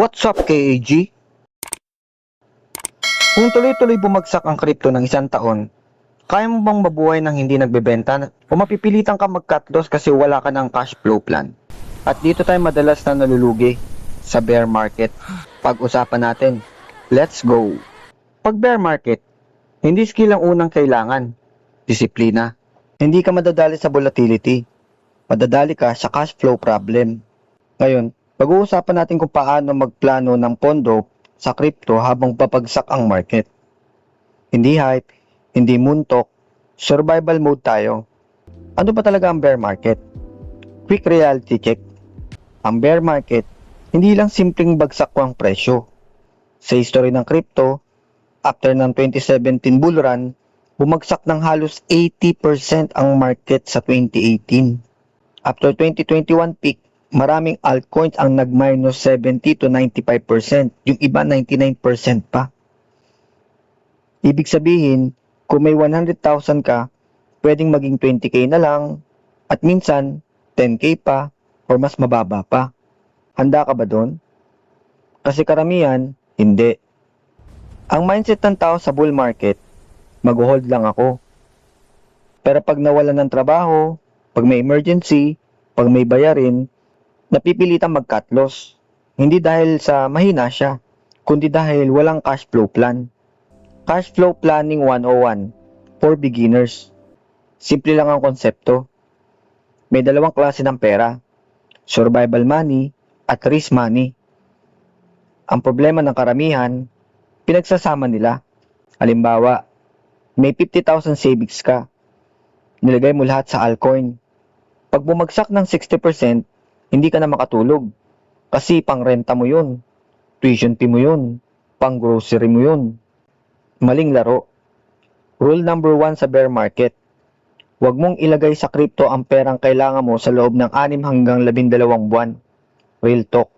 What's up, KAG? Kung tuloy-tuloy bumagsak ang kripto ng isang taon, kaya mo bang mabuhay ng hindi nagbebenta o mapipilitan ka mag-cut loss kasi wala ka ng cash flow plan? At dito tayo madalas na nalulugi sa bear market. Pag-usapan natin. Let's go! Pag bear market, hindi skill ang unang kailangan. Disiplina. Hindi ka madadali sa volatility. Madadali ka sa cash flow problem. Ngayon, pag-uusapan natin kung paano magplano ng pondo sa crypto habang papagsak ang market. Hindi hype, hindi muntok, survival mode tayo. Ano ba talaga ang bear market? Quick reality check. Ang bear market, hindi lang simpleng bagsak ang presyo. Sa history ng crypto, after ng 2017 bull run, bumagsak ng halos 80% ang market sa 2018. After 2021 peak, maraming altcoins ang nag-minus 70 to 95%. Yung iba 99% pa. Ibig sabihin, kung may 100,000 ka, pwedeng maging 20k na lang at minsan 10k pa or mas mababa pa. Handa ka ba doon? Kasi karamihan, hindi. Ang mindset ng tao sa bull market, mag-hold lang ako. Pero pag nawalan ng trabaho, pag may emergency, pag may bayarin, napipilitang mag-cut loss. Hindi dahil sa mahina siya, kundi dahil walang cash flow plan. Cash flow planning 101 for beginners. Simple lang ang konsepto. May dalawang klase ng pera, survival money at risk money. Ang problema ng karamihan, pinagsasama nila. Halimbawa, may 50,000 savings ka. Nilagay mo lahat sa altcoin. Pag bumagsak ng 60%, hindi ka na makatulog. Kasi pang renta mo yun. Tuition fee mo yun. Pang grocery mo yun. Maling laro. Rule number 1 sa bear market. Huwag mong ilagay sa crypto ang perang kailangan mo sa loob ng 6 hanggang 12 buwan. Real talk.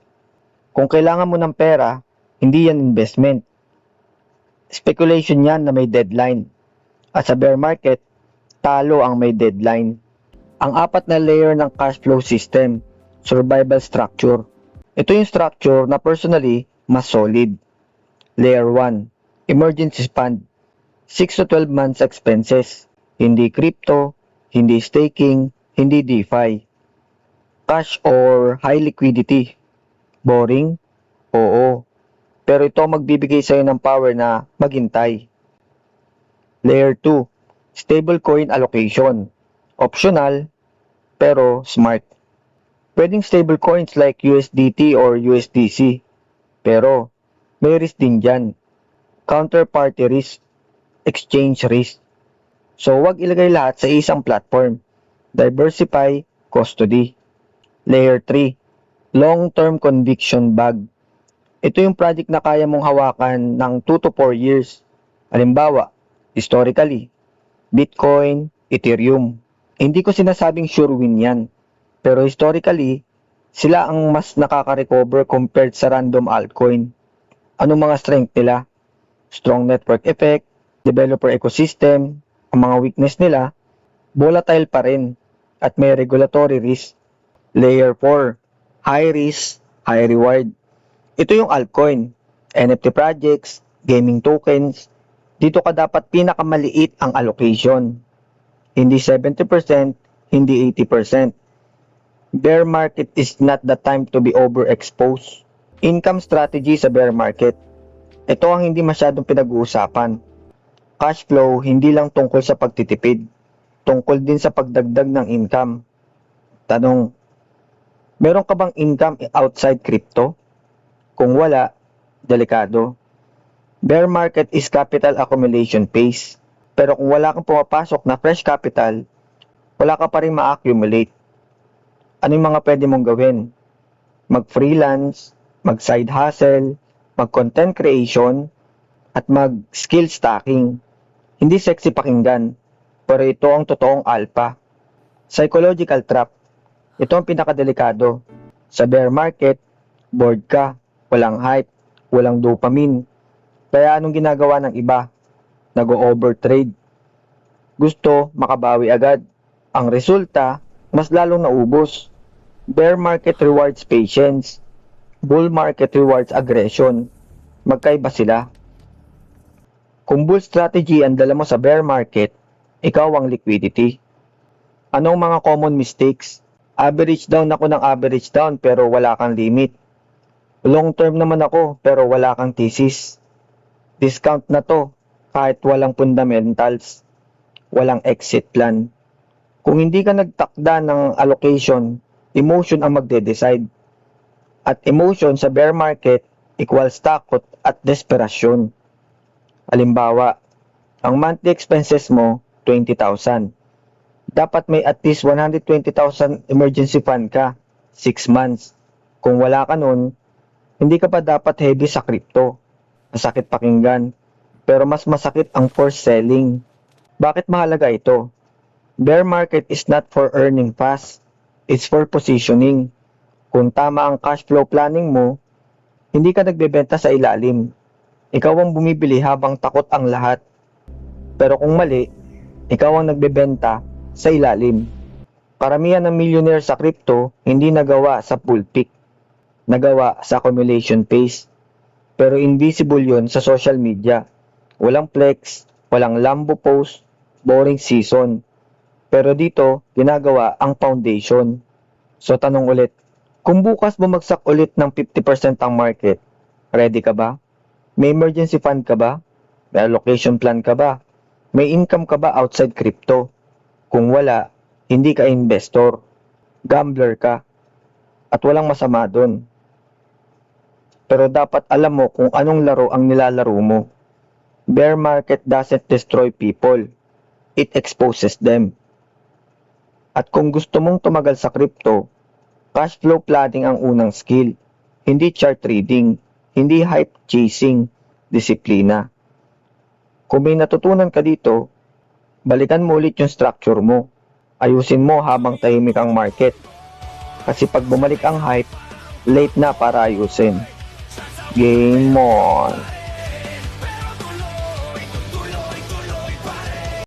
Kung kailangan mo ng pera, hindi yan investment. Speculation yan na may deadline. At sa bear market, talo ang may deadline. Ang 4 na layer ng cash flow system, survival structure. Ito yung structure na personally mas solid. Layer 1, emergency fund. 6 to 12 months expenses. Hindi crypto, hindi staking, hindi DeFi. Cash or high liquidity. Boring? Oo. Pero ito magbibigay sa'yo ng power na maghintay. Layer 2, stablecoin allocation. Optional, pero smart. Pwedeng stablecoins like USDT or USDC. Pero, may risk din dyan. Counterparty risk, exchange risk. So, wag ilagay lahat sa isang platform. Diversify, custody. Layer 3, long-term conviction bag. Ito yung project na kaya mong hawakan ng 2 to 4 years. Halimbawa, historically, Bitcoin, Ethereum. Hindi ko sinasabing sure win yan. Pero historically, sila ang mas nakaka-recover compared sa random altcoin. Anong mga strength nila? Strong network effect, developer ecosystem, ang mga weakness nila, volatile pa rin, at may regulatory risk. Layer 4, high risk, high reward. Ito yung altcoin, NFT projects, gaming tokens. Dito ka dapat pinakamaliit ang allocation. Hindi 70%, hindi 80%. Bear market is not the time to be overexposed. Income strategy sa bear market. Ito ang hindi masyadong pinag-uusapan. Cash flow hindi lang tungkol sa pagtitipid. Tungkol din sa pagdagdag ng income. Tanong, meron ka bang income outside crypto? Kung wala, delikado. Bear market is capital accumulation phase. Pero kung wala kang pumapasok na fresh capital, wala ka pa rin ma-accumulate. Ano yung mga pwede mong gawin? Mag-freelance, mag-side hustle, mag-content creation, at mag-skill stacking. Hindi sexy pakinggan, pero ito ang totoong alpha. Psychological trap. Ito ang pinakadelikado. Sa bear market, bored ka, walang hype, walang dopamine. Kaya anong ginagawa ng iba? Nag-overtrade. Gusto makabawi agad. Ang resulta, mas lalong naubos. Bear market rewards patience. Bull market rewards aggression. Magkaiba sila. Kung bull strategy ang dala mo sa bear market, ikaw ang liquidity. Anong mga common mistakes? Average down ako ng average down pero wala kang limit. Long term naman ako pero wala kang thesis. Discount na to kahit walang fundamentals. Walang exit plan. Kung hindi ka nagtakda ng allocation, emotion ang magde-decide. At emotion sa bear market equals takot at desperasyon. Halimbawa, ang monthly expenses mo, 20,000. Dapat may at least 120,000 emergency fund ka, 6 months. Kung wala ka nun, hindi ka pa dapat heavy sa crypto. Masakit pakinggan, pero mas masakit ang forced selling. Bakit mahalaga ito? Bear market is not for earning fast, it's for positioning. Kung tama ang cash flow planning mo, hindi ka nagbebenta sa ilalim. Ikaw ang bumibili habang takot ang lahat. Pero kung mali, ikaw ang nagbebenta sa ilalim. Karamihan ng millionaire sa crypto hindi nagawa sa bull peak. Nagawa sa accumulation phase. Pero invisible yon sa social media. Walang flex, walang Lambo post, boring season. Pero dito, ginagawa ang foundation. So tanong ulit, kung bukas bumagsak ulit ng 50% ang market, ready ka ba? May emergency fund ka ba? May allocation plan ka ba? May income ka ba outside crypto? Kung wala, hindi ka investor. Gambler ka. At walang masama dun. Pero dapat alam mo kung anong laro ang nilalaro mo. Bear market doesn't destroy people. It exposes them. At kung gusto mong tumagal sa crypto, cash flow planning ang unang skill. Hindi chart reading. Hindi hype chasing, disiplina. Kung may natutunan ka dito, balikan mo ulit yung structure mo. Ayusin mo habang tahimik ang market. Kasi pag bumalik ang hype, late na para ayusin. Game on!